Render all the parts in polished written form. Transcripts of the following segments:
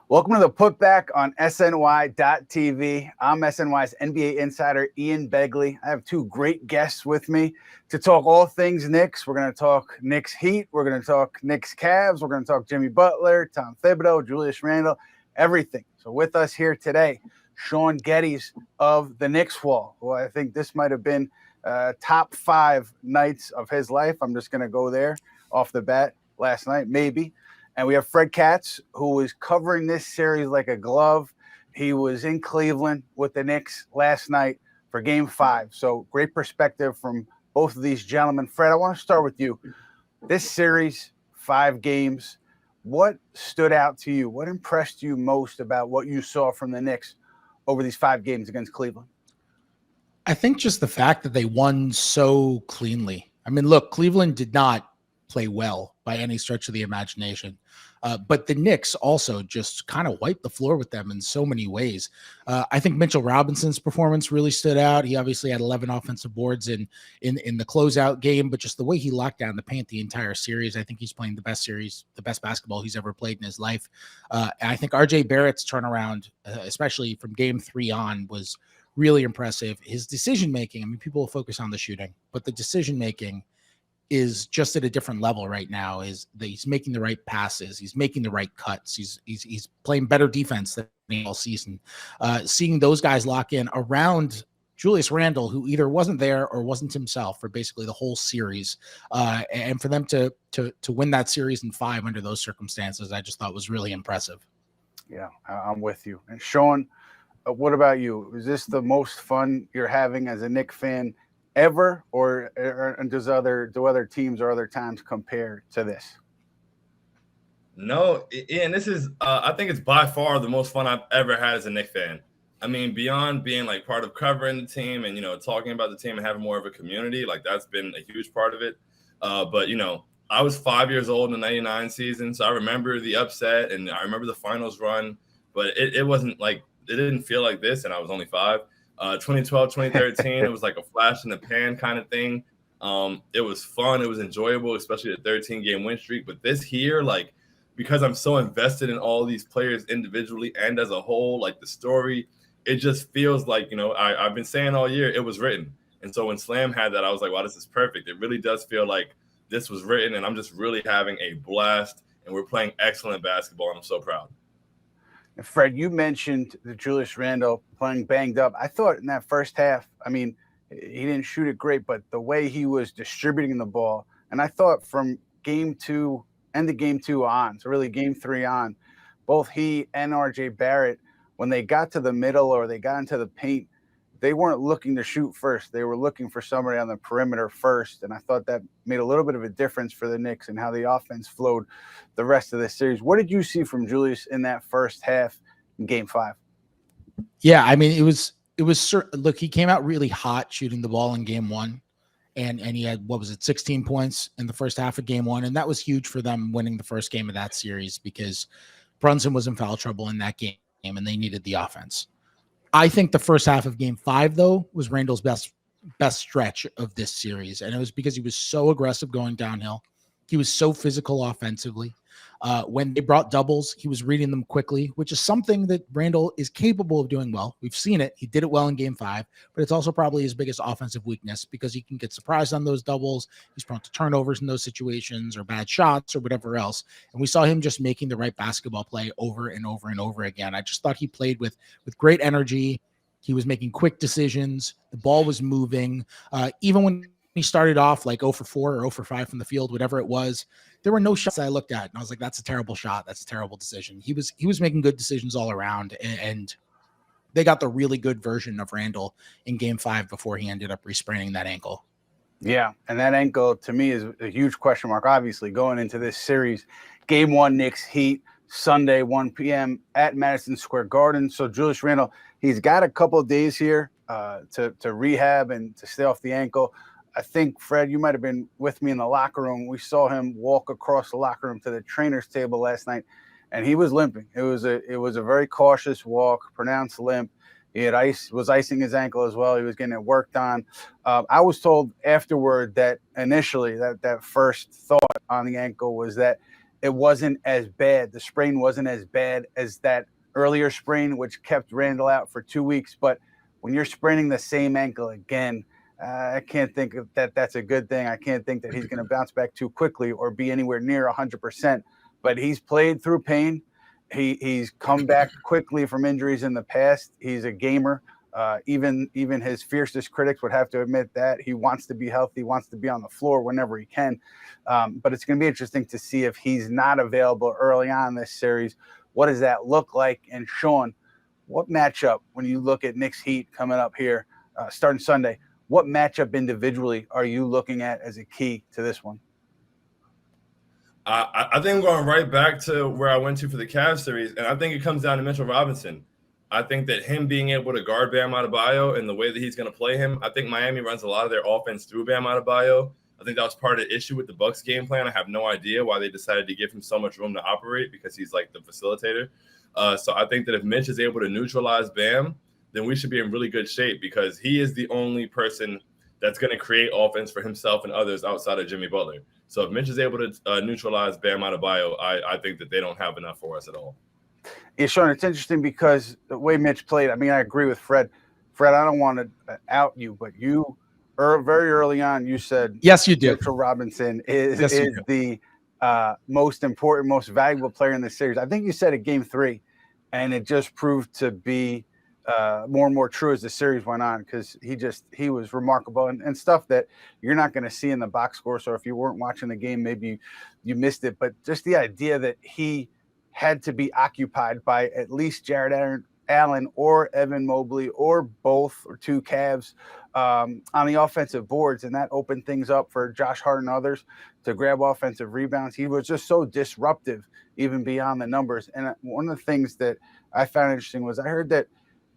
Welcome to the Putback on SNY.TV. I'm SNY's NBA insider, Ian Begley. I have two great guests with me to talk all things Knicks. We're going to talk Knicks Heat. We're going to talk Knicks Cavs. We're going to talk Jimmy Butler, Tom Thibodeau, Julius Randle, everything. So with us here today, Shaun Geddes of the Knicks Wall, who I think this might have been top 5 nights of his life. I'm just going to go there off the bat. Last night, maybe. And we have Fred Katz, who was covering this series like a glove. He was in Cleveland with the Knicks last night for Game 5. So great perspective from both of these gentlemen. Fred, I want to start with you. This series, 5 games, what stood out to you? What impressed you most about what you saw from the Knicks over these 5 games against Cleveland? I think just the fact that they won so cleanly. I mean, look, Cleveland did not play well by any stretch of the imagination. But the Knicks also just kind of wiped the floor with them in so many ways. I think Mitchell Robinson's performance really stood out. He obviously had 11 offensive boards in the closeout game, but just the way he locked down the paint the entire series, I think he's playing the best basketball he's ever played in his life. And I think RJ Barrett's turnaround, especially from Game 3 on, was really impressive. His decision-making, I mean, people will focus on the shooting, but the decision-making is just at a different level right now. Is that he's making the right passes, he's making the right cuts, he's playing better defense than all season. Seeing those guys lock in around Julius Randle, who either wasn't there or wasn't himself for basically the whole series, and for them to win that series in 5 under those circumstances, I just thought was really impressive. Yeah, I'm with you. And Shaun, what about you? Is this the most fun you're having as a Knicks fan ever, or do other teams or other times compare to this? No, Ian, this is I think it's by far the most fun I've ever had as a Knicks fan. I mean, beyond being like part of covering the team and talking about the team and having more of a community, like that's been a huge part of it. But I was 5 years old in the '99 season, so I remember the upset and I remember the finals run, but it wasn't like, it didn't feel like this, and I was only 5. 2012, 2013, it was like a flash in the pan kind of thing. It was fun. It was enjoyable, especially the 13-game win streak. But this here, like, because I'm so invested in all these players individually and as a whole, like the story, it just feels like, I've been saying all year, it was written. And so when Slam had that, I was like, wow, this is perfect. It really does feel like this was written, and I'm just really having a blast, and we're playing excellent basketball, and I'm so proud. Fred, you mentioned the Julius Randle playing banged up. I thought in that first half, I mean, he didn't shoot it great, but the way he was distributing the ball, and I thought from Game 2 on, so really Game 3 on, both he and RJ Barrett, when they got to the middle or they got into the paint, they weren't looking to shoot first. They were looking for somebody on the perimeter first, and I thought that made a little bit of a difference for the Knicks and how the offense flowed the rest of the series. What did you see from Julius in that first half in Game 5? Yeah, I mean, it was look, he came out really hot shooting the ball in Game 1, and he had, 16 points in the first half of Game 1, and that was huge for them winning the first game of that series because Brunson was in foul trouble in that game, and they needed the offense. I think the first half of Game 5, though, was Randle's best stretch of this series, and it was because he was so aggressive going downhill. He was so physical offensively. When they brought doubles, he was reading them quickly, which is something that Randle is capable of doing well. We've seen it. He did it well in Game 5, but it's also probably his biggest offensive weakness because he can get surprised on those doubles. He's prone to turnovers in those situations or bad shots or whatever else. And we saw him just making the right basketball play over and over and over again. I just thought he played with great energy. He was making quick decisions. The ball was moving. Even when he started off like 0 for 4 or 0 for 5 from the field, whatever it was, there were no shots I looked at, and I was like, that's a terrible shot. That's a terrible decision. He was making good decisions all around, and they got the really good version of Randle in Game 5 before he ended up re-spraining that ankle. Yeah, and that ankle, to me, is a huge question mark, obviously, going into this series. Game 1, Knicks Heat, Sunday, 1 p.m. at Madison Square Garden. So Julius Randle, he's got a couple of days here to rehab and to stay off the ankle. I think, Fred, you might have been with me in the locker room. We saw him walk across the locker room to the trainer's table last night, and he was limping. It was a very cautious walk, pronounced limp. He was icing his ankle as well. He was getting it worked on. I was told afterward that initially that first thought on the ankle was that it wasn't as bad. The sprain wasn't as bad as that earlier sprain, which kept Randle out for 2 weeks. But when you're spraining the same ankle again, I can't think that that's a good thing. I can't think that he's going to bounce back too quickly or be anywhere near 100%. But he's played through pain. He's come back quickly from injuries in the past. He's a gamer. Even his fiercest critics would have to admit that he wants to be healthy, wants to be on the floor whenever he can. But it's going to be interesting to see if he's not available early on in this series. What does that look like? And Shaun, what matchup, when you look at Knicks Heat coming up here starting Sunday, what matchup individually are you looking at as a key to this one? I think I'm going right back to where I went to for the Cavs series, and I think it comes down to Mitchell Robinson. I think that him being able to guard Bam Adebayo and the way that he's going to play him, I think Miami runs a lot of their offense through Bam Adebayo. I think that was part of the issue with the Bucks game plan. I have no idea why they decided to give him so much room to operate, because he's like the facilitator. So I think that if Mitch is able to neutralize Bam, then we should be in really good shape, because he is the only person that's going to create offense for himself and others outside of Jimmy Butler. So if Mitch is able to neutralize Bam Adebayo, I think that they don't have enough for us at all. Yeah, Shaun, it's interesting because the way Mitch played, I mean, I agree with Fred. Fred, I don't want to out you, but you very early on, you said yes, you do. Mitchell Robinson is yes, the most important, most valuable player in the series. I think you said it game 3, and it just proved to be more and more true as the series went on, because he was remarkable and stuff that you're not going to see in the box score. So if you weren't watching the game, maybe you missed it. But just the idea that he had to be occupied by at least Jared Allen or Evan Mobley or both or two Cavs on the offensive boards, and that opened things up for Josh Hart and others to grab offensive rebounds. He was just so disruptive, even beyond the numbers. And one of the things that I found interesting was I heard that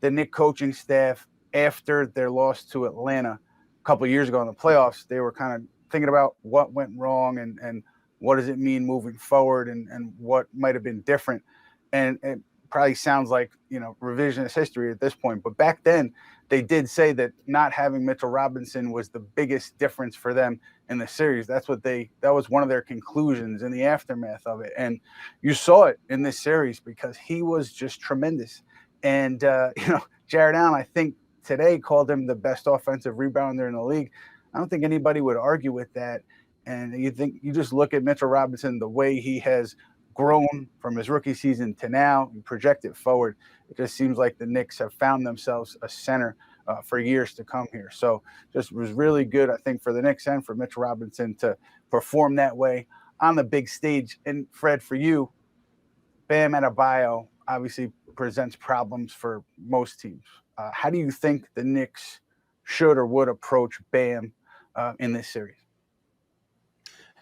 the Knicks coaching staff, after their loss to Atlanta a couple of years ago in the playoffs, they were kind of thinking about what went wrong and what does it mean moving forward and what might have been different. And it probably sounds like, revisionist history at this point. But back then, they did say that not having Mitchell Robinson was the biggest difference for them in the series. That was one of their conclusions in the aftermath of it. And you saw it in this series because he was just tremendous. And, Jared Allen, I think today called him the best offensive rebounder in the league. I don't think anybody would argue with that. And you just look at Mitchell Robinson, the way he has grown from his rookie season to now, you project it forward. It just seems like the Knicks have found themselves a center for years to come here. So just was really good, I think, for the Knicks and for Mitchell Robinson to perform that way on the big stage. And Fred, for you, Bam Adebayo obviously presents problems for most teams. How do you think the Knicks should or would approach Bam in this series?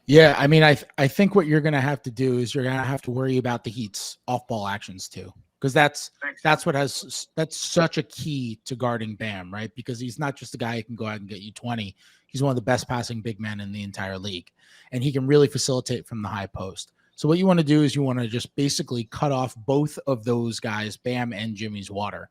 Yeah, I mean, I think what you're going to have to do is you're going to have to worry about the Heat's off-ball actions too, because that's such a key to guarding Bam, right? Because he's not just a guy who can go out and get you 20. He's one of the best passing big men in the entire league, and he can really facilitate from the high post. So what you want to do is you want to just basically cut off both of those guys, Bam and Jimmy's water.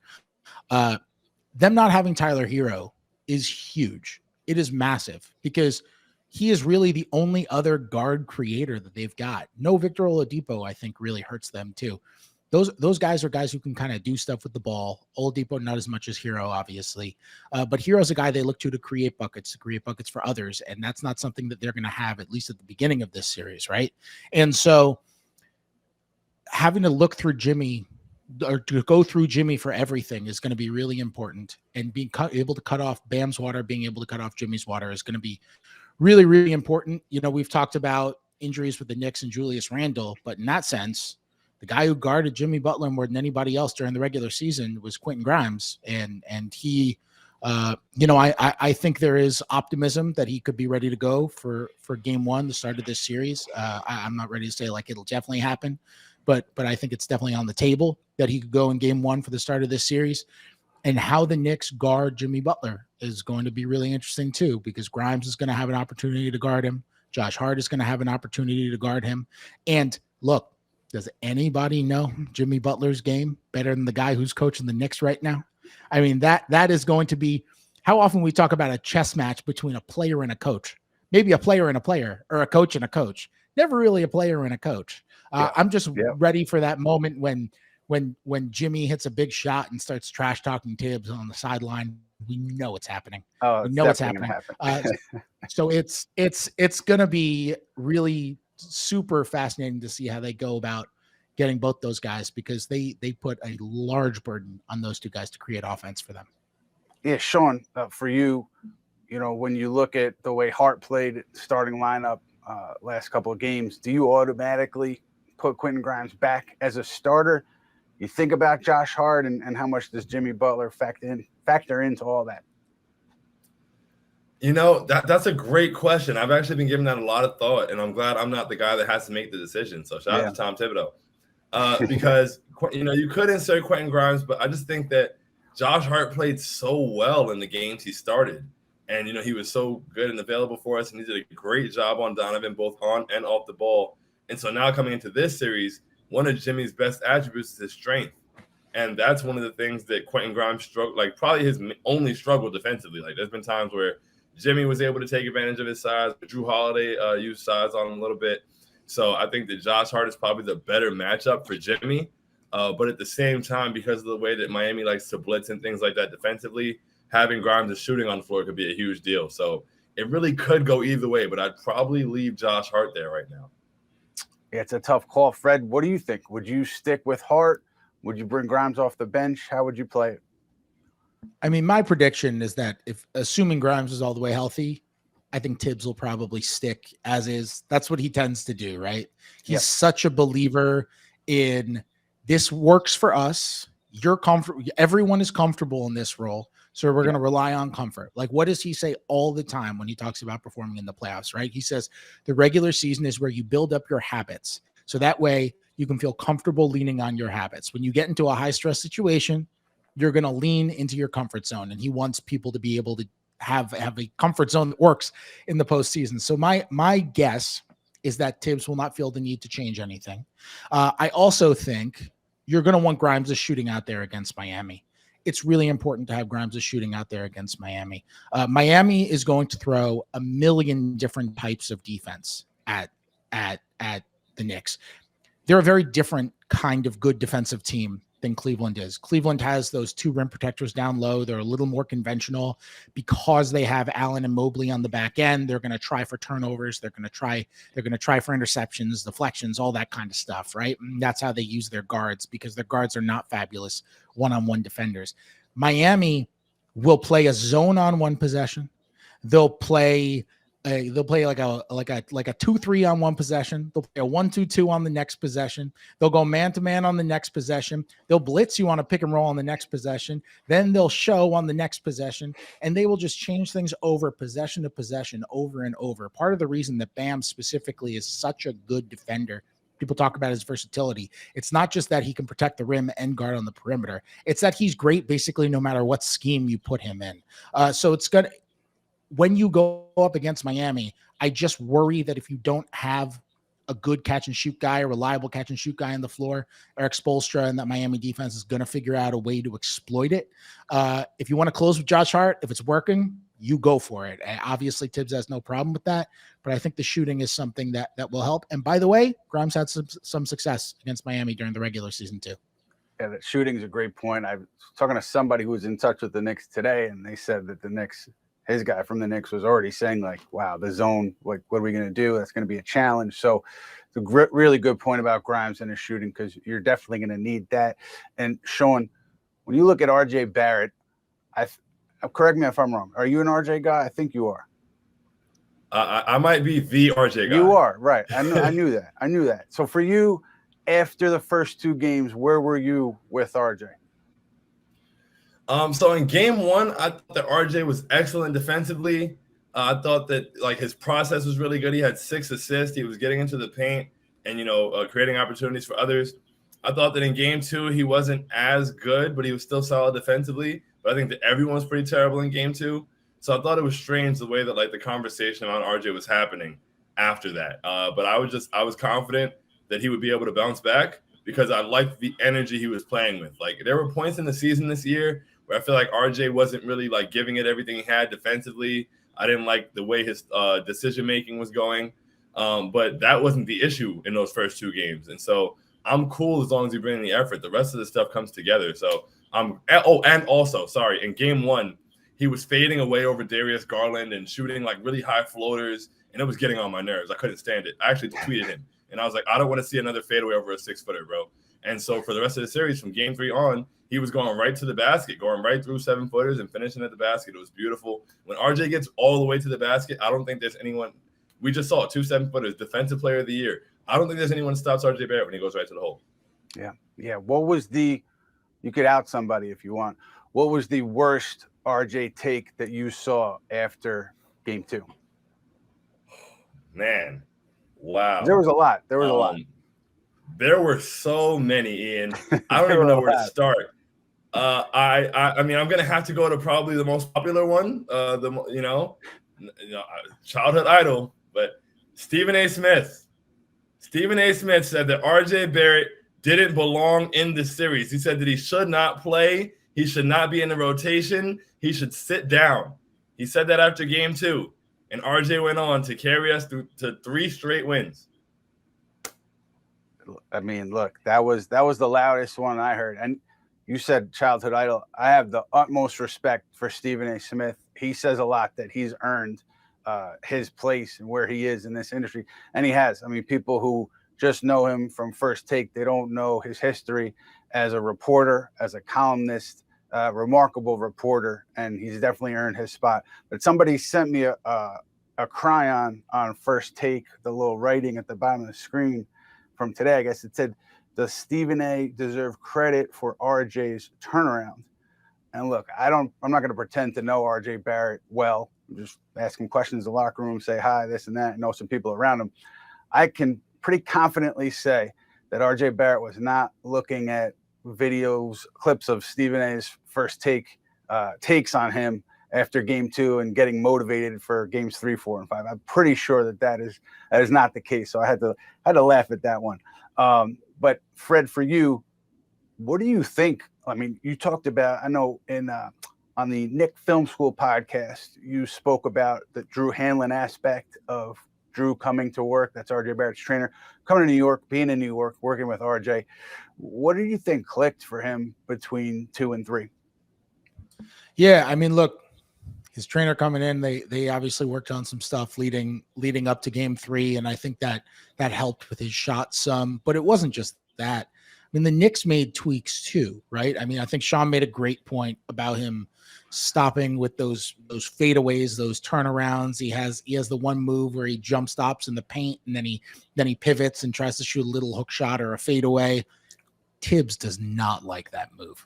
Them not having Tyler Hero is huge. It is massive because he is really the only other guard creator that they've got. No Victor Oladipo, I think, really hurts them too. Those guys are guys who can kind of do stuff with the ball. Oladipo, not as much as Hero, obviously. But Hero's a guy they look to create buckets for others. And that's not something that they're going to have, at least at the beginning of this series, right? And so having to look through Jimmy or to go through Jimmy for everything is going to be really important. And being able to cut off Bam's water, being able to cut off Jimmy's water is going to be really, really important. We've talked about injuries with the Knicks and Julius Randle, but in that sense, the guy who guarded Jimmy Butler more than anybody else during the regular season was Quentin Grimes. And he, I think there is optimism that he could be ready to go for game 1, the start of this series. I'm not ready to say like it'll definitely happen, but I think it's definitely on the table that he could go in game 1 for the start of this series. And how the Knicks guard Jimmy Butler is going to be really interesting too, because Grimes is going to have an opportunity to guard him. Josh Hart is going to have an opportunity to guard him. And look, does anybody know Jimmy Butler's game better than the guy who's coaching the Knicks right now? I mean, that is going to be how often we talk about a chess match between a player and a coach, maybe a player and a player, or a coach and a coach. never really a player and a coach. I'm just Yeah. ready for that moment when Jimmy hits a big shot and starts trash talking Tibbs on the sideline. We know it's happening. Oh, We it's know it's definitely happening. gonna happen. So it's going to be really super fascinating to see how they go about getting both those guys, because they put a large burden on those two guys to create offense for them. Yeah, Shaun, for you, when you look at the way Hart played starting lineup last couple of games, do you automatically put Quentin Grimes back as a starter? You think about Josh Hart and how much does Jimmy Butler factor into all that? That's a great question. I've actually been giving that a lot of thought, and I'm glad I'm not the guy that has to make the decision. So shout out to Tom Thibodeau. Because, you could insert Quentin Grimes, but I just think that Josh Hart played so well in the games he started. And, he was so good and available for us, and he did a great job on Donovan, both on and off the ball. And so now coming into this series, one of Jimmy's best attributes is his strength. And that's one of the things that Quentin Grimes struggled, like probably his only struggle defensively. Like there's been times where Jimmy was able to take advantage of his size, but Drew Holiday used size on him a little bit. So I think that Josh Hart is probably the better matchup for Jimmy. But at the same time, because of the way that Miami likes to blitz and things like that defensively, having Grimes' shooting on the floor could be a huge deal. So it really could go either way, but I'd probably leave Josh Hart there right now. Yeah, it's a tough call. Fred, what do you think? Would you stick with Hart? Would you bring Grimes off the bench? How would you play it? I mean, my prediction is that assuming Grimes is all the way healthy, I think Tibbs will probably stick as is. That's what he tends to do, right? He's such a believer in this works for us. You're comfortable. Everyone is comfortable in this role. So we're going to rely on comfort. Like, what does he say all the time when he talks about performing in the playoffs, right? He says the regular season is where you build up your habits. So that way you can feel comfortable leaning on your habits. When you get into a high stress situation, you're going to lean into your comfort zone. And he wants people to be able to have a comfort zone that works in the postseason. So my guess is that Tibbs will not feel the need to change anything. I also think you're going to want Grimes' shooting out there against Miami. It's really important to have Grimes' shooting out there against Miami. Miami is going to throw a million different types of defense at the Knicks. They're a very different kind of good defensive team than Cleveland is. Cleveland has those two rim protectors down low. They're a little more conventional because they have Allen and Mobley on the back end. They're going to try for turnovers. They're going to try for interceptions, deflections, all that kind of stuff, right? And that's how they use their guards, because their guards are not fabulous one-on-one defenders. Miami will play a zone on one possession. They'll play like a 2-3 on one possession. They'll play a 1-2-2 on the next possession. They'll go man-to-man on the next possession. They'll blitz you on a pick and roll on the next possession. Then they'll show on the next possession, and they will just change things over possession to possession over and over. Part of the reason that Bam specifically is such a good defender, people talk about his versatility. It's not just that he can protect the rim and guard on the perimeter. It's that he's great basically no matter what scheme you put him in. So it's good. When you go up against Miami, I just worry that if you don't have a good catch and shoot guy, a reliable catch and shoot guy on the floor, Eric Spoelstra and that Miami defense is going to figure out a way to exploit it. If you want to close with Josh Hart, if it's working, you go for it. And obviously Tibbs has no problem with that, but I think the shooting is something that will help. And by the way, Grimes had some success against Miami during the regular season too. Yeah, that shooting is a great point. I was talking to somebody who was in touch with the Knicks today, and they said that the Knicks, his guy from the Knicks was already saying, like, wow, the zone, like, what are we going to do? That's going to be a challenge. So it's a really good point about Grimes and his shooting, because you're definitely going to need that. And Shaun, when you look at RJ Barrett, correct me if I'm wrong. Are you an RJ guy? I think you are. I might be the RJ guy. You are, right. I knew that. I knew that. So for you, after the first two games, where were you with RJ? So in game one, I thought that RJ was excellent defensively. I thought that like his process was really good. He had 6 assists. He was getting into the paint and, creating opportunities for others. I thought that in game two, he wasn't as good, but he was still solid defensively. But I think that everyone was pretty terrible in game two. So I thought it was strange the way that like the conversation on RJ was happening after that. But I was confident that he would be able to bounce back because I liked the energy he was playing with. Like there were points in the season this year where I feel like RJ wasn't really like giving it everything he had defensively. I didn't like the way his decision-making was going. But that wasn't the issue in those first 2 games. And so I'm cool as long as you bring in the effort. The rest of the stuff comes together. So and also, sorry, in game 1, he was fading away over Darius Garland and shooting like really high floaters, and it was getting on my nerves. I couldn't stand it. I actually tweeted him, and I was like, I don't want to see another fadeaway over a 6-footer, bro. And so for the rest of the series, from game 3 on, he was going right to the basket, going right through 7-footers and finishing at the basket. It was beautiful. When RJ gets all the way to the basket, I don't think there's anyone. We just saw 2 7-footers, defensive player of the year. I don't think there's anyone who stops RJ Barrett when he goes right to the hole. Yeah. What was you could out somebody if you want. What was the worst RJ take that you saw after game 2? Man, wow. There was a lot. There There were so many, Ian. I don't even know where to start. I mean, I'm gonna have to go to probably the most popular one. Childhood idol, but Stephen A. Smith. Stephen A. Smith said that RJ Barrett didn't belong in the series. He said that he should not play. He should not be in the rotation. He should sit down. He said that after game 2, and RJ went on to carry us to 3 straight wins. I mean, look, that was the loudest one I heard. And you said childhood idol. I have the utmost respect for Stephen A. Smith. He says a lot that he's earned his place and where he is in this industry. And he has. I mean, people who just know him from First Take, they don't know his history as a reporter, as a columnist, remarkable reporter, and he's definitely earned his spot. But somebody sent me a cryon on First Take, the little writing at the bottom of the screen from today. I guess it said, does Stephen A. deserve credit for RJ's turnaround? And look, I'm not going to pretend to know RJ Barrett well. I'm just asking questions in the locker room, say hi, this and that, know some people around him. I can pretty confidently say that RJ Barrett was not looking at videos, clips of Stephen A.'s First Take takes on him after game 2 and getting motivated for games 3, 4, and 5. I'm pretty sure that is not the case. So I had to laugh at that one. But Fred, for you, what do you think? I mean, you talked about, I know on the Nick Film School podcast, you spoke about the Drew Hanlon aspect of Drew coming to work. That's RJ Barrett's trainer, coming to New York, being in New York, working with RJ. What do you think clicked for him between 2 and 3? Yeah, I mean, look, his trainer coming in, they obviously worked on some stuff leading up to game 3, and I think that helped with his shot some. But it wasn't just that. I mean, the Knicks made tweaks too, right? I mean, I think Shaun made a great point about him stopping with those fadeaways, those turnarounds. He has the one move where he jump stops in the paint, and then he pivots and tries to shoot a little hook shot or a fadeaway. Tibbs does not like that move.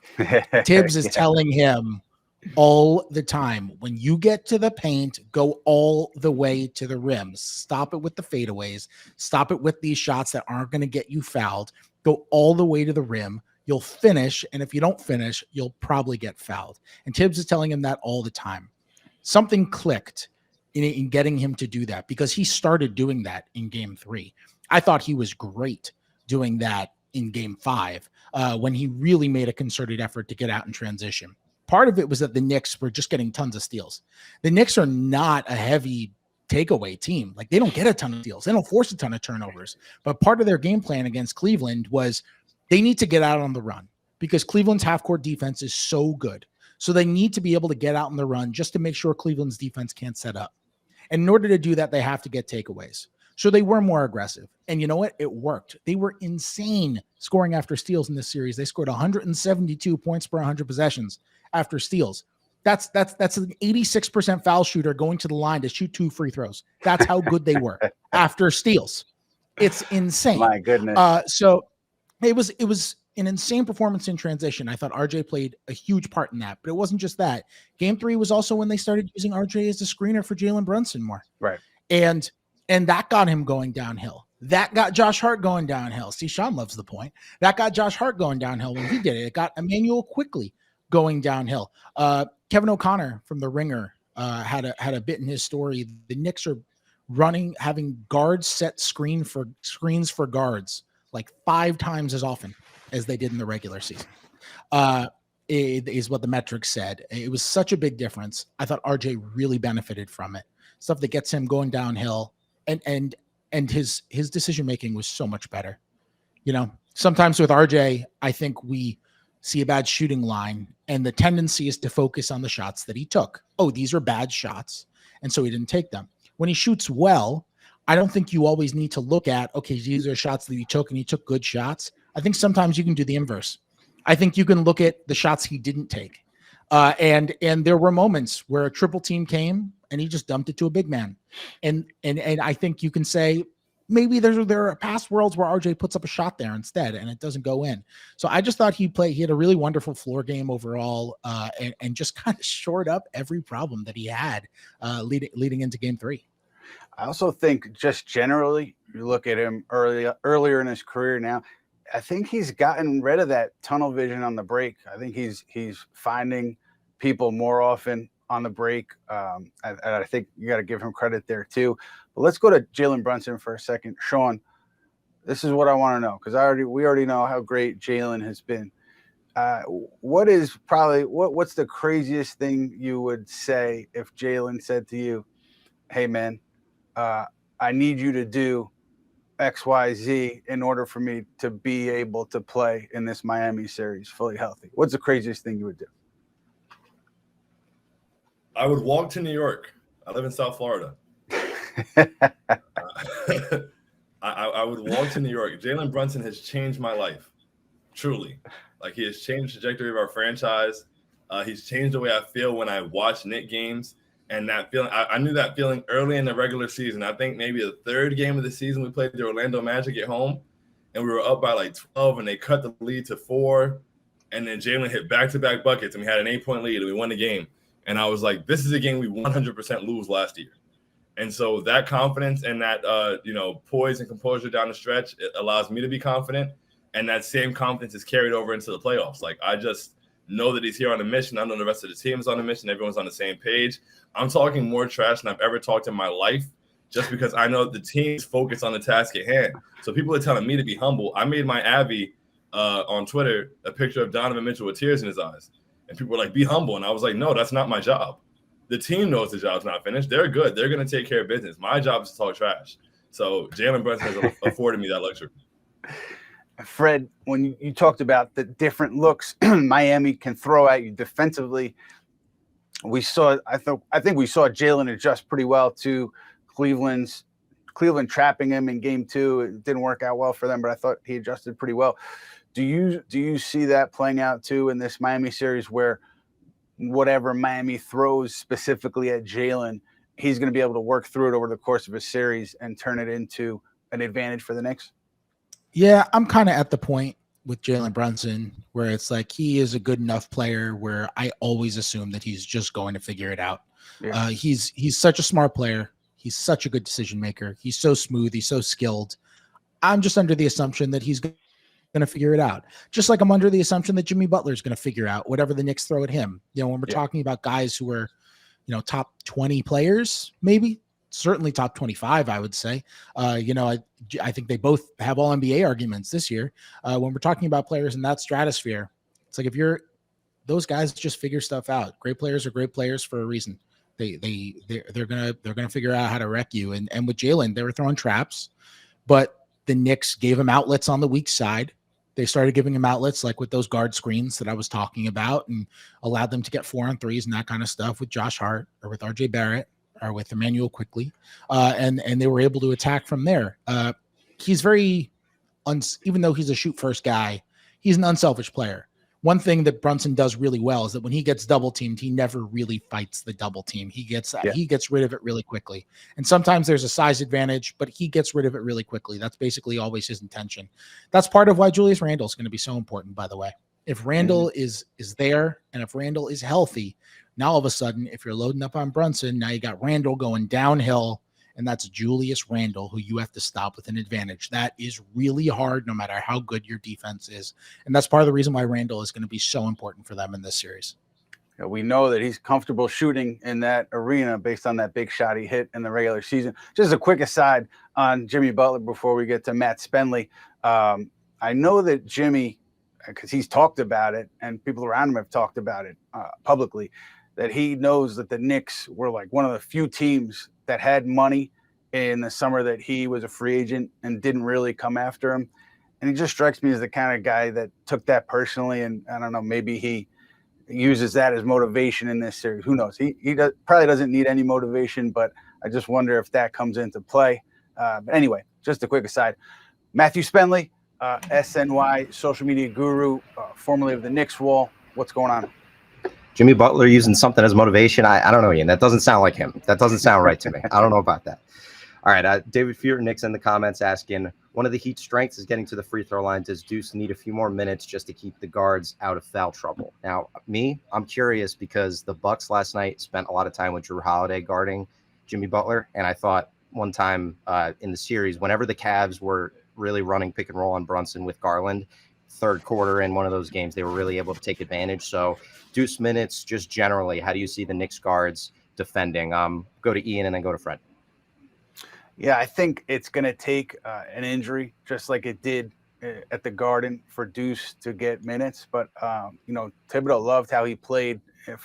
Tibbs is telling him all the time, when you get to the paint, go all the way to the rim. Stop it with the fadeaways. Stop it with these shots that aren't going to get you fouled. Go all the way to the rim. You'll finish, and if you don't finish, you'll probably get fouled. And Tibbs is telling him that all the time. Something clicked in getting him to do that, because he started doing that in game 3. I thought he was great doing that in game 5 when he really made a concerted effort to get out in transition. Part of it was that the Knicks were just getting tons of steals. The Knicks are not a heavy takeaway team. Like, they don't get a ton of steals. They don't force a ton of turnovers. But part of their game plan against Cleveland was they need to get out on the run, because Cleveland's half-court defense is so good. So they need to be able to get out on the run just to make sure Cleveland's defense can't set up. And in order to do that, they have to get takeaways. So they were more aggressive. And you know what? It worked. They were insane scoring after steals in this series. They scored 172 points per 100 possessions after steals. That's an 86% foul shooter going to the line to shoot 2 free throws. That's how good they were after steals. It's insane. My goodness. So it was an insane performance in transition. I thought RJ played a huge part in that, but it wasn't just that. Game 3 was also when they started using RJ as a screener for Jalen Brunson more. Right. And that got him going downhill. That got Josh Hart going downhill. See, Shaun loves the point. That got Josh Hart going downhill when he did it. It got Emmanuel quickly going downhill. Kevin O'Connor from The Ringer had a bit in his story. The Knicks are having guards set screens for guards like 5 times as often as they did in the regular season. It is what the metrics said. It was such a big difference. I thought RJ really benefited from it. Stuff that gets him going downhill. And and his decision making was so much better. You know, sometimes with RJ, I think we see a bad shooting line, and the tendency is to focus on the shots that he took. Oh, these are bad shots, and so he didn't take them. When he shoots well, I don't think you always need to look at, okay, these are shots that he took, and he took good shots. I think sometimes you can do the inverse. I think you can look at the shots he didn't take. And there were moments where a triple team came and he just dumped it to a big man. And I think you can say maybe there are past worlds where RJ puts up a shot there instead and it doesn't go in. So I just thought he had a really wonderful floor game overall, and just kind of shored up every problem that he had leading into game 3. I also think just generally, you look at him earlier in his career now, I think he's gotten rid of that tunnel vision on the break. I think he's finding people more often on the break. And I think you got to give him credit there too. But let's go to Jalen Brunson for a second. Shaun, this is what I want to know, because we already know how great Jalen has been. What's the craziest thing you would say if Jalen said to you, "Hey man, I need you to do XYZ in order for me to be able to play in this Miami series fully healthy"? What's the craziest thing you would do? I would walk to New York. I live in South Florida. I would walk to New York. Jalen Brunson has changed my life, truly. Like, he has changed the trajectory of our franchise. He's changed the way I feel when I watch Knicks games. And that feeling, I knew that feeling early in the regular season. I think maybe the third game of the season, we played the Orlando Magic at home, and we were up by like 12, and they cut the lead to 4. And then Jalen hit back-to-back buckets, and we had an 8-point lead, and we won the game. And I was like, this is a game we 100% lose last year. And so that confidence and that, poise and composure down the stretch, it allows me to be confident. And that same confidence is carried over into the playoffs. Like, I just know that he's here on a mission. I know the rest of the team is on a mission. Everyone's on the same page. I'm talking more trash than I've ever talked in my life, just because I know the team's focused on the task at hand. So people are telling me to be humble. I made my Abby on Twitter a picture of Donovan Mitchell with tears in his eyes. And people were like, be humble. And I was like, no, that's not my job. The team knows the job's not finished. They're good. They're going to take care of business. My job is to talk trash. So Jalen Brunson has afforded me that luxury. Fred, when you talked about the different looks Miami can throw at you defensively, I think we saw Jalen adjust pretty well to Cleveland trapping him in game 2. It didn't work out well for them, but I thought he adjusted pretty well. Do you see that playing out too in this Miami series, where whatever Miami throws specifically at Jalen, he's going to be able to work through it over the course of a series and turn it into an advantage for the Knicks? Yeah, I'm kind of at the point with Jalen Brunson where it's like he is a good enough player where I always assume that he's just going to figure it out. Yeah. He's such a smart player. He's such a good decision maker. He's so smooth. He's so skilled. I'm just under the assumption that he's going to figure it out. Just like I'm under the assumption that Jimmy Butler is going to figure out whatever the Knicks throw at him. You know, when we're talking about guys who are, top 20 players, maybe certainly top 25, I would say. I think they both have all NBA arguments this year. When we're talking about players in that stratosphere, it's like those guys just figure stuff out. Great players are great players for a reason. They're gonna figure out how to wreck you. And with Jalen, they were throwing traps, but the Knicks gave him outlets on the weak side. They started giving him outlets like with those guard screens that I was talking about, and allowed them to get 4-on-3s and that kind of stuff with Josh Hart or with RJ Barrett or with Emmanuel quickly. And they were able to attack from there. He's very, even though he's a shoot first guy, he's an unselfish player. One thing that Brunson does really well is that when he gets double teamed, he never really fights the double team. He gets rid of it really quickly. And sometimes there's a size advantage, but he gets rid of it really quickly. That's basically always his intention. That's part of why Julius Randle is going to be so important, by the way. If Randle is there, and if Randle is healthy, now all of a sudden, if you're loading up on Brunson, now you got Randle going downhill, and that's Julius Randle, who you have to stop with an advantage. That is really hard, no matter how good your defense is. And that's part of the reason why Randle is going to be so important for them in this series. Yeah, we know that he's comfortable shooting in that arena based on that big shot he hit in the regular season. Just a quick aside on Jimmy Butler before we get to Matt Spenley. I know that Jimmy, because he's talked about it and people around him have talked about it publicly, that he knows that the Knicks were like one of the few teams that had money in the summer that he was a free agent and didn't really come after him. And he just strikes me as the kind of guy that took that personally. And I don't know, maybe he uses that as motivation in this series. Who knows? He probably doesn't need any motivation, but I just wonder if that comes into play. But anyway, just a quick aside. Matthew Spenley, SNY social media guru, formerly of the Knicks Wall. What's going on? Jimmy Butler using something as motivation. I don't know, Ian. That doesn't sound like him. That doesn't sound right to me. I don't know about that. All right. David Fewer Knicks in the comments asking, one of the Heat's strengths is getting to the free throw line. Does Deuce need a few more minutes just to keep the guards out of foul trouble? Now, I'm curious because the Bucks last night spent a lot of time with Drew Holiday guarding Jimmy Butler. And I thought one time in the series, whenever the Cavs were really running pick and roll on Brunson with Garland, third quarter in one of those games, they were really able to take advantage. So Deuce minutes, just generally, how do you see the Knicks guards defending? Go to Ian and then go to Fred. Yeah, I think it's going to take an injury, just like it did at the Garden, for Deuce to get minutes. But, Thibodeau loved how he played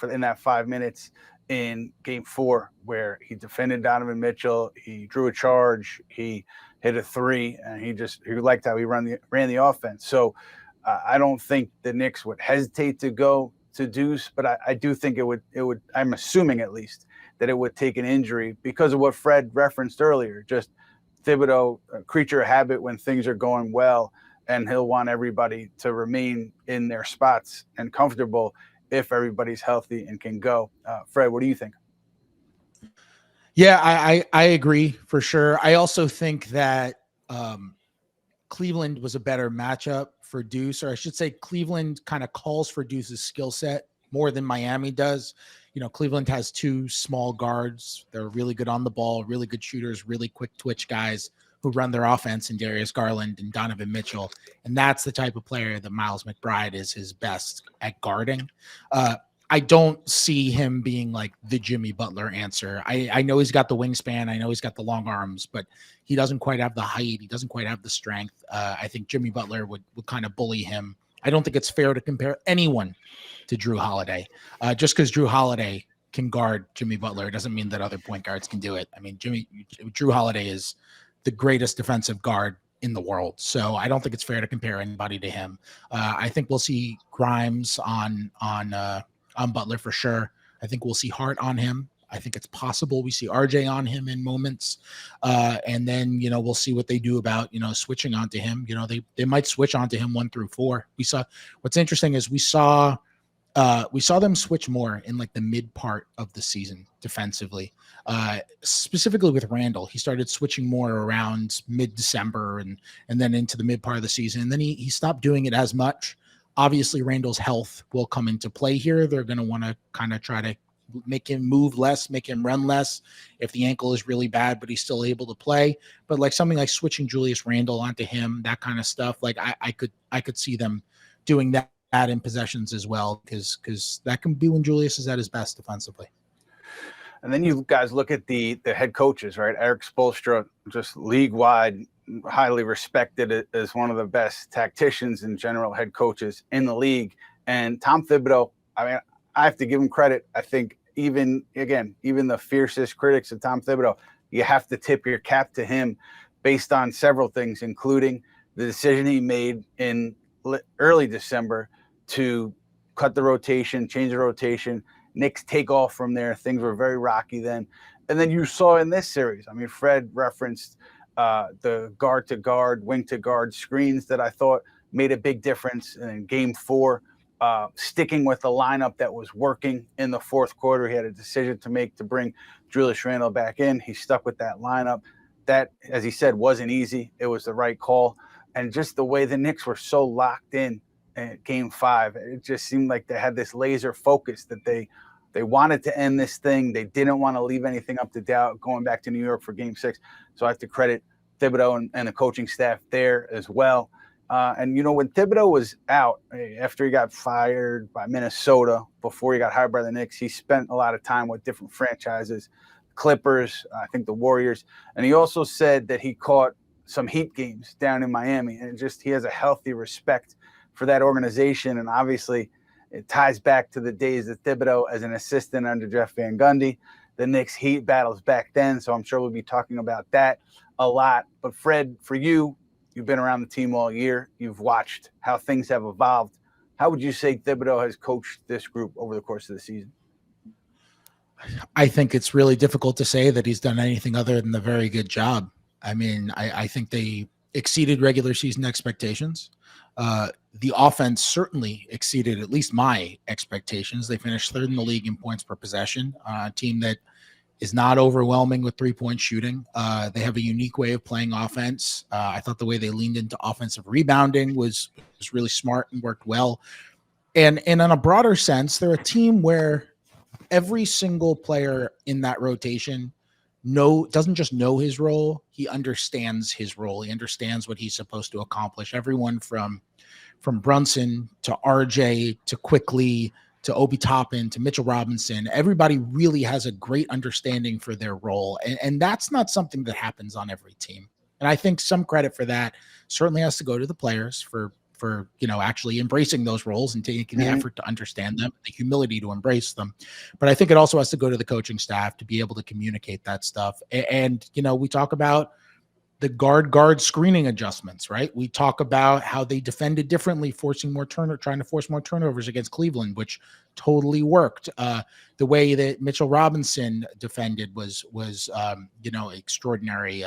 in that 5 minutes in Game 4, where he defended Donovan Mitchell. He drew a charge. He hit a three, and he liked how he ran the offense. So I don't think the Knicks would hesitate to go to Deuce, but I do think it would. I'm assuming at least that it would take an injury because of what Fred referenced earlier. Just Thibodeau, a creature of habit when things are going well, and he'll want everybody to remain in their spots and comfortable if everybody's healthy and can go. Fred, what do you think? Yeah, I agree for sure. I also think that Cleveland was a better matchup for Deuce, or I should say Cleveland kind of calls for Deuce's skill set more than Miami does. Cleveland has two small guards. They're really good on the ball, really good shooters, really quick twitch guys who run their offense in Darius Garland and Donovan Mitchell. And that's the type of player that Miles McBride is his best at guarding. I don't see him being like the Jimmy Butler answer. I know he's got the wingspan. I know he's got the long arms, but he doesn't quite have the height. He doesn't quite have the strength. I think Jimmy Butler would kind of bully him. I don't think it's fair to compare anyone to Drew Holiday. Just because Drew Holiday can guard Jimmy Butler doesn't mean that other point guards can do it. I mean, Drew Holiday is the greatest defensive guard in the world. So I don't think it's fair to compare anybody to him. I think we'll see Grimes on Butler for sure. I think we'll see Hart on him. I think it's possible we see RJ on him in moments. And then, we'll see what they do about, switching onto him. They might switch onto him 1 through 4. What's interesting is we saw them switch more in like the mid part of the season defensively, specifically with Randle. He started switching more around mid-December and then into the mid part of the season. And then he stopped doing it as much. Obviously, Randle's health will come into play here. They're going to want to kind of try to make him move less, make him run less if the ankle is really bad, but he's still able to play. But like something like switching Julius Randle onto him, that kind of stuff, like I could see them doing that in possessions as well, because that can be when Julius is at his best defensively. And then you guys look at the head coaches, right? Eric Spoelstra, just league-wide, highly respected as one of the best tacticians and general head coaches in the league. And Tom Thibodeau, I mean, I have to give him credit. I think even the fiercest critics of Tom Thibodeau, you have to tip your cap to him based on several things, including the decision he made in early December to cut the rotation, change the rotation. Knicks take off from there. Things were very rocky then. And then you saw in this series, I mean, Fred referenced the guard to guard, wing to guard screens that I thought made a big difference in Game 4. Sticking with the lineup that was working in the fourth quarter. He had a decision to make to bring Julius Randle back in. He stuck with that lineup. That, as he said, wasn't easy. It was the right call. And just the way the Knicks were so locked in Game 5, it just seemed like they had this laser focus that they wanted to end this thing. They didn't want to leave anything up to doubt going back to New York for Game 6. So I have to credit Thibodeau and the coaching staff there as well. And, when Thibodeau was out, after he got fired by Minnesota, before he got hired by the Knicks, he spent a lot of time with different franchises, Clippers, I think the Warriors. And he also said that he caught some Heat games down in Miami. And he has a healthy respect for that organization. And obviously, it ties back to the days of Thibodeau as an assistant under Jeff Van Gundy. the Knicks Heat battles back then, so I'm sure we'll be talking about that a lot. But Fred, for you, you've been around the team all year. You've watched how things have evolved. How would you say Thibodeau has coached this group over the course of the season? I think it's really difficult to say that he's done anything other than a very good job. I mean, I think they exceeded regular season expectations. The offense certainly exceeded at least my expectations. They finished third in the league in points per possession, a team that is not overwhelming with three-point shooting. They have a unique way of playing offense. I thought the way they leaned into offensive rebounding was really smart and worked well. And in a broader sense, they're a team where every single player in that rotation doesn't just know his role, he understands his role. He understands what he's supposed to accomplish. Everyone from Brunson to RJ to Quickly to Obi Toppin to Mitchell Robinson, everybody really has a great understanding for their role. And that's not something that happens on every team. And I think some credit for that certainly has to go to the players for actually embracing those roles and taking the effort to understand them, the humility to embrace them. But I think it also has to go to the coaching staff to be able to communicate that stuff. And we talk about the guard screening adjustments, right? We talk about how they defended differently, trying to force more turnovers against Cleveland, which totally worked. The way that Mitchell Robinson defended was extraordinary.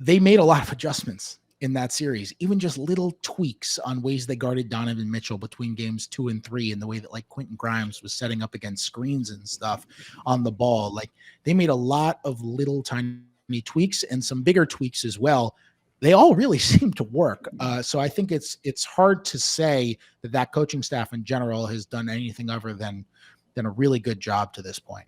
They made a lot of adjustments in that series, even just little tweaks on ways they guarded Donovan Mitchell between games 2 and 3, and the way that like Quentin Grimes was setting up against screens and stuff on the ball. Like they made a lot of little tiny tweaks and some bigger tweaks as well. They all really seem to work. So I think it's hard to say that coaching staff in general has done anything other than a really good job to this point.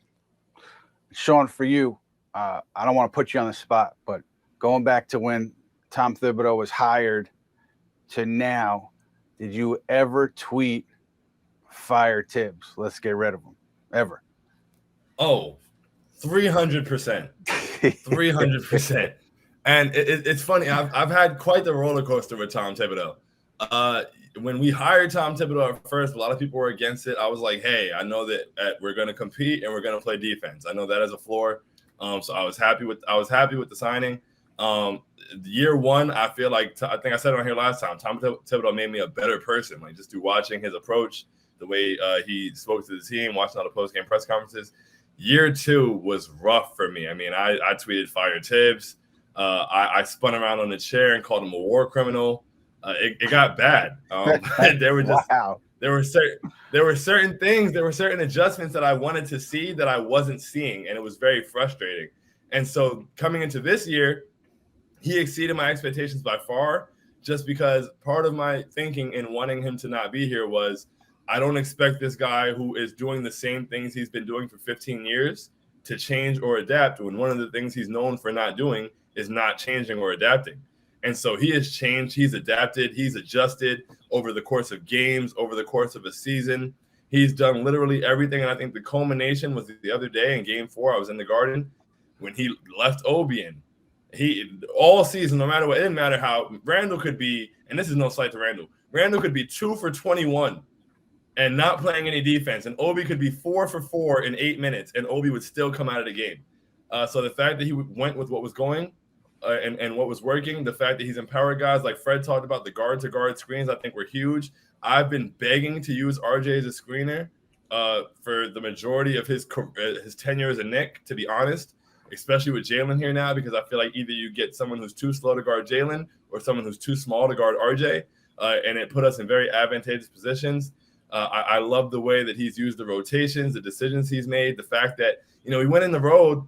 Shaun, for you, I don't want to put you on the spot, but going back to when Tom Thibodeau was hired to now, did you ever tweet fire Tibbs? Let's get rid of him. Ever? Oh, 300%. 300%. And it's funny. I've had quite the roller coaster with Tom Thibodeau. When we hired Tom Thibodeau at first, a lot of people were against it. I was like, hey, I know that we're going to compete and we're going to play defense. I know that as a floor. So I was happy with the signing. Year one, I feel like I think I said it on here last time. Tom Thibodeau made me a better person, like just through watching his approach, the way he spoke to the team, watching all the post-game press conferences. Year two was rough for me. I mean, I tweeted fire Tibbs. I spun around on the chair and called him a war criminal. It got bad. There were certain things, there were certain adjustments that I wanted to see that I wasn't seeing, and it was very frustrating. And so coming into this year, he exceeded my expectations by far, just because part of my thinking in wanting him to not be here was I don't expect this guy who is doing the same things he's been doing for 15 years to change or adapt, when one of the things he's known for not doing is not changing or adapting. And so he has changed, he's adapted, he's adjusted over the course of games, over the course of a season. He's done literally everything. And I think the culmination was the other day in game 4, I was in the Garden when he left Obi in. He all season, no matter what, it didn't matter how Randle could be, and this is no slight to Randle could be 2 for 21 and not playing any defense, and Obi could be 4 for 4 in 8 minutes, and Obi would still come out of the game. So the fact that he went with what was going and what was working, the fact that he's empowered guys like Fred talked about, the guard-to-guard screens, I think were huge. I've been begging to use RJ as a screener for the majority of his tenure as a Knick, to be honest, especially with Jalen here now, because I feel like either you get someone who's too slow to guard Jalen or someone who's too small to guard RJ, and it put us in very advantageous positions. I love the way that he's used the rotations, the decisions he's made, the fact that, he went in the road,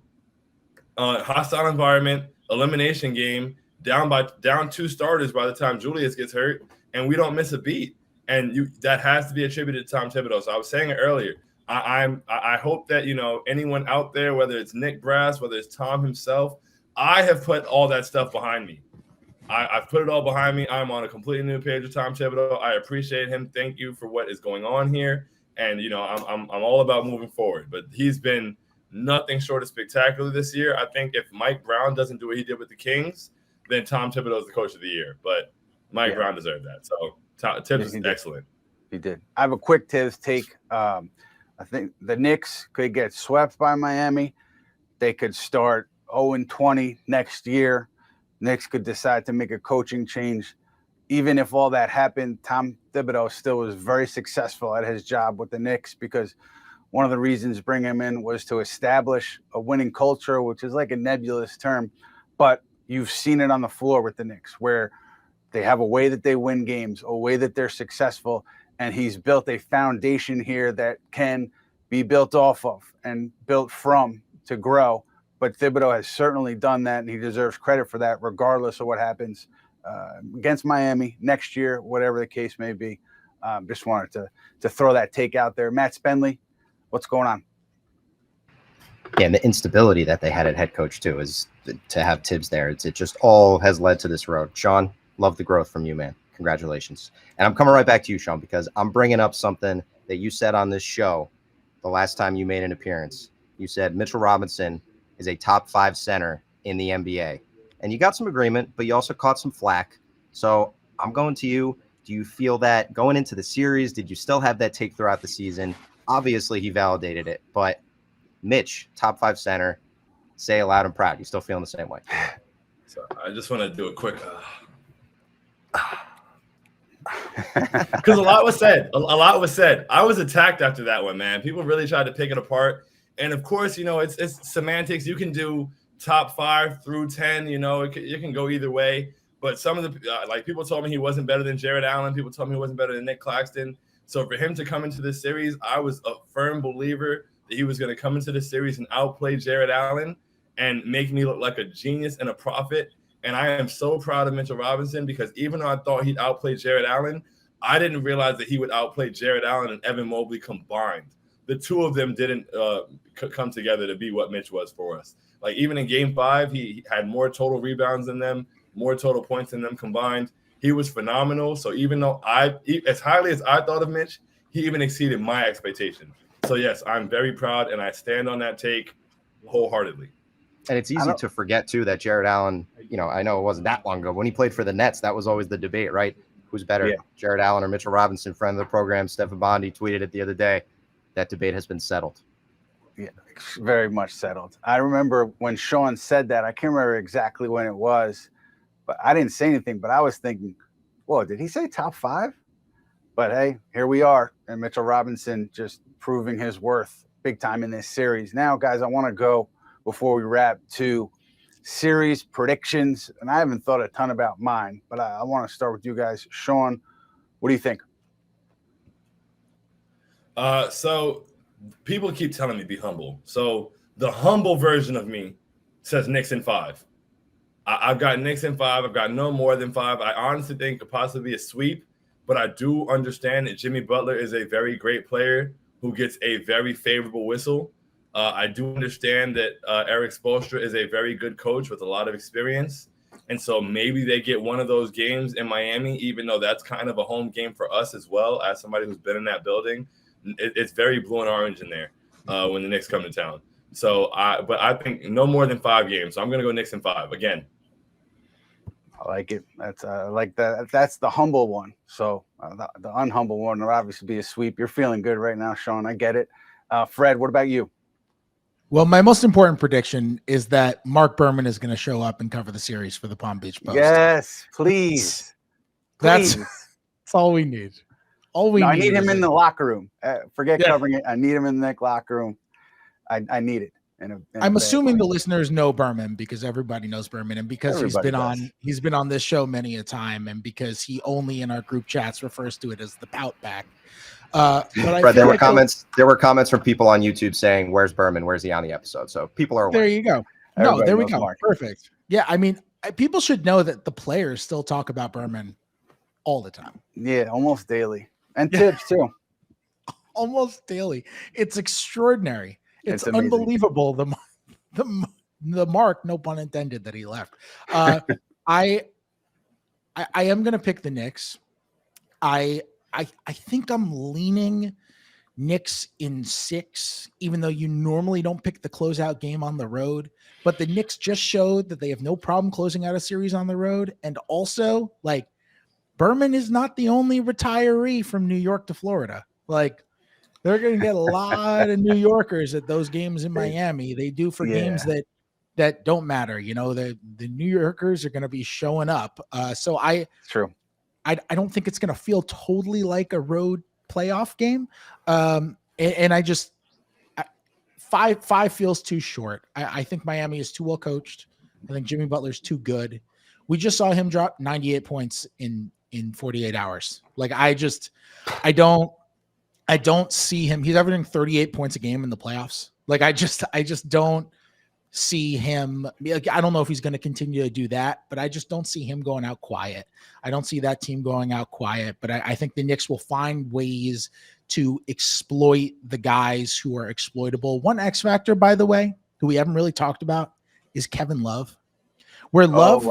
hostile environment, elimination game, down 2 starters by the time Julius gets hurt, and we don't miss a beat. And that has to be attributed to Tom Thibodeau. So I was saying it earlier. I hope that, anyone out there, whether it's Nick Brass, whether it's Tom himself, I have put all that stuff behind me. I've put it all behind me. I'm on a completely new page with Tom Thibodeau. I appreciate him. Thank you for what is going on here. And, I'm all about moving forward. But he's been nothing short of spectacular this year. I think if Mike Brown doesn't do what he did with the Kings, then Tom Thibodeau is the coach of the year. But Mike Brown deserved that. So Tibbs is excellent. He did. I have a quick Tibbs take. I think the Knicks could get swept by Miami. They could start 0-20 next year. Knicks could decide to make a coaching change. Even if all that happened, Tom Thibodeau still was very successful at his job with the Knicks because one of the reasons bring him in was to establish a winning culture, which is like a nebulous term, but you've seen it on the floor with the Knicks where they have a way that they win games, a way that they're successful, and he's built a foundation here that can be built off of and built from to grow. But Thibodeau has certainly done that, and he deserves credit for that, regardless of what happens against Miami next year, whatever the case may be. Just wanted to throw that take out there. Matt Spenley, what's going on? Yeah, and the instability that they had at head coach too is to have Tibbs there. It just all has led to this road. Shaun, love the growth from you, man. Congratulations. And I'm coming right back to you, Shaun, because I'm bringing up something that you said on this show the last time you made an appearance. You said Mitchell Robinson is a top 5 center in the NBA. And you got some agreement, but you also caught some flack. So I'm going to you. Do you feel that going into the series, did you still have that take throughout the season? Obviously, he validated it. But Mitch, top 5 center, say it loud and proud. You still feeling the same way? So I just want to do a quick because a lot was said. A lot was said. I was attacked after that one, man. People really tried to pick it apart. And of course, it's semantics. You can do top 5 through 10. It can go either way. But some of the people told me he wasn't better than Jared Allen. People told me he wasn't better than Nick Claxton. So for him to come into this series, I was a firm believer that he was going to come into this series and outplay Jared Allen and make me look like a genius and a prophet. And I am so proud of Mitchell Robinson because even though I thought he'd outplay Jared Allen, I didn't realize that he would outplay Jared Allen and Evan Mobley combined. The two of them didn't come together to be what Mitch was for us. Like even in Game 5, he had more total rebounds than them, more total points than them combined. He was phenomenal. So even though as highly as I thought of Mitch, he even exceeded my expectations. So yes, I'm very proud, and I stand on that take wholeheartedly. And it's easy to forget, too, that Jared Allen, I know it wasn't that long ago. When he played for the Nets, that was always the debate, right? Who's better, Jared Allen or Mitchell Robinson? Friend of the program, Stephen Bondi, tweeted it the other day. That debate has been settled. Yeah, very much settled. I remember when Shaun said that. I can't remember exactly when it was, but I didn't say anything. But I was thinking, whoa, did he say top 5? But, hey, here we are. And Mitchell Robinson just proving his worth big time in this series. Now, guys, I want to go before we wrap to series predictions. And I haven't thought a ton about mine, but I want to start with you guys. Shaun, what do you think? So people keep telling me be humble. So the humble version of me says Knicks in 5. I've got Knicks in 5. I've got no more than 5. I honestly think it could possibly be a sweep, but I do understand that Jimmy Butler is a very great player who gets a very favorable whistle. I do understand that Eric Spoelstra is a very good coach with a lot of experience. And so maybe they get one of those games in Miami, even though that's kind of a home game for us as well, as somebody who's been in that building. It's very blue and orange in there when the Knicks come to town. So, but I think no more than 5 games. So I'm going to go Knicks in 5 again. I like it. That's like that. That's the humble one. So the unhumble one will obviously be a sweep. You're feeling good right now, Shaun. I get it. Fred, what about you? Well, my most important prediction is that Mark Berman is going to show up and cover the series for the Palm Beach Post. Yes, please. That's all we need. I need him in the locker room. Forget covering it. I need him in the locker room. I need it. I'm assuming the listeners know Berman because everybody knows Berman, and because he's been on this show many a time, and because he only in our group chats refers to it as the Putback. But there were comments. There were comments from people on YouTube saying, "Where's Berman? Where's he on the episode?" So people are aware. There you go. There we go. Mark. Perfect. Yeah, I mean, people should know that the players still talk about Berman all the time. Yeah, almost daily, and Tibbs too. Almost daily. It's extraordinary. It's unbelievable. The mark, no pun intended, that he left. I am going to pick the Knicks. I think I'm leaning Knicks in 6, even though you normally don't pick the closeout game on the road. But the Knicks just showed that they have no problem closing out a series on the road. And also, Berman is not the only retiree from New York to Florida. They're going to get a lot of New Yorkers at those games in Miami. They do for games that don't matter. You know, the New Yorkers are going to be showing up. So I don't think it's going to feel totally like a road playoff game. And I just, five feels too short. I think Miami is too well coached. I think Jimmy Butler's too good. We just saw him drop 98 points in 48 hours. Like I don't see him. He's averaging 38 points a game in the playoffs. Like I just don't see him. Like, I don't know if he's going to continue to do that, but I just don't see him going out quiet. I don't see that team going out quiet, but I think the Knicks will find ways to exploit the guys who are exploitable. One X factor, by the way, who we haven't really talked about is Kevin Love. Love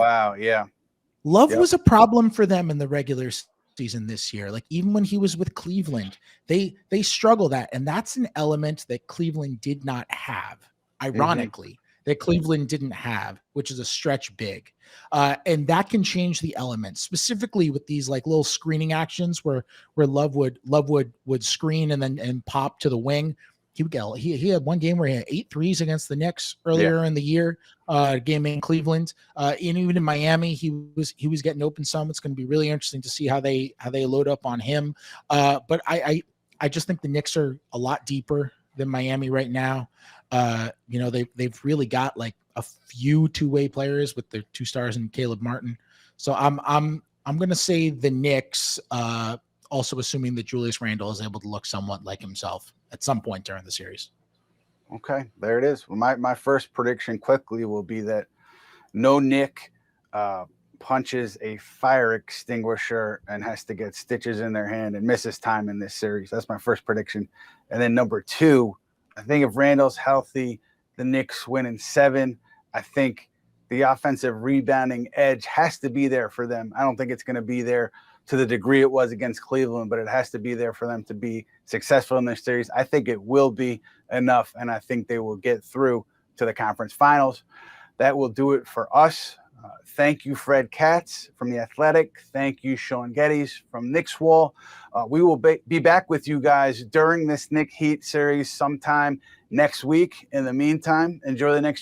was a problem for them in the regular season this year. Like even when he was with Cleveland, they struggle that. And that's an element that Cleveland did not have, ironically, that Cleveland didn't have, which is a stretch big. And that can change the element, specifically with these like little screening actions where Love would screen and pop to the wing. He had one game where he had 8 threes against the Knicks earlier in the year, game in Cleveland. And even in Miami, he was getting open some. It's going to be really interesting to see how they load up on him. But I just think the Knicks are a lot deeper than Miami right now. You know, they've really got like a few two-way players with their 2 stars and Caleb Martin. So I'm going to say the Knicks, also assuming that Julius Randle is able to look somewhat like himself at some point during the series. Okay, there it is. Well, my first prediction quickly will be that no Knick punches a fire extinguisher and has to get stitches in their hand and misses time in this series. That's my first prediction. And then number 2, I think if Randall's healthy, the Knicks win in 7. I think the offensive rebounding edge has to be there for them. I don't think it's going to be there to the degree it was against Cleveland, but it has to be there for them to be successful in their series. I think it will be enough, and I think they will get through to the conference finals. That will do it for us. Thank you, Fred Katz from The Athletic. Thank you, Shaun Geddes from Knicks Wall. We will be back with you guys during this Knick Heat series sometime next week. In the meantime, enjoy the next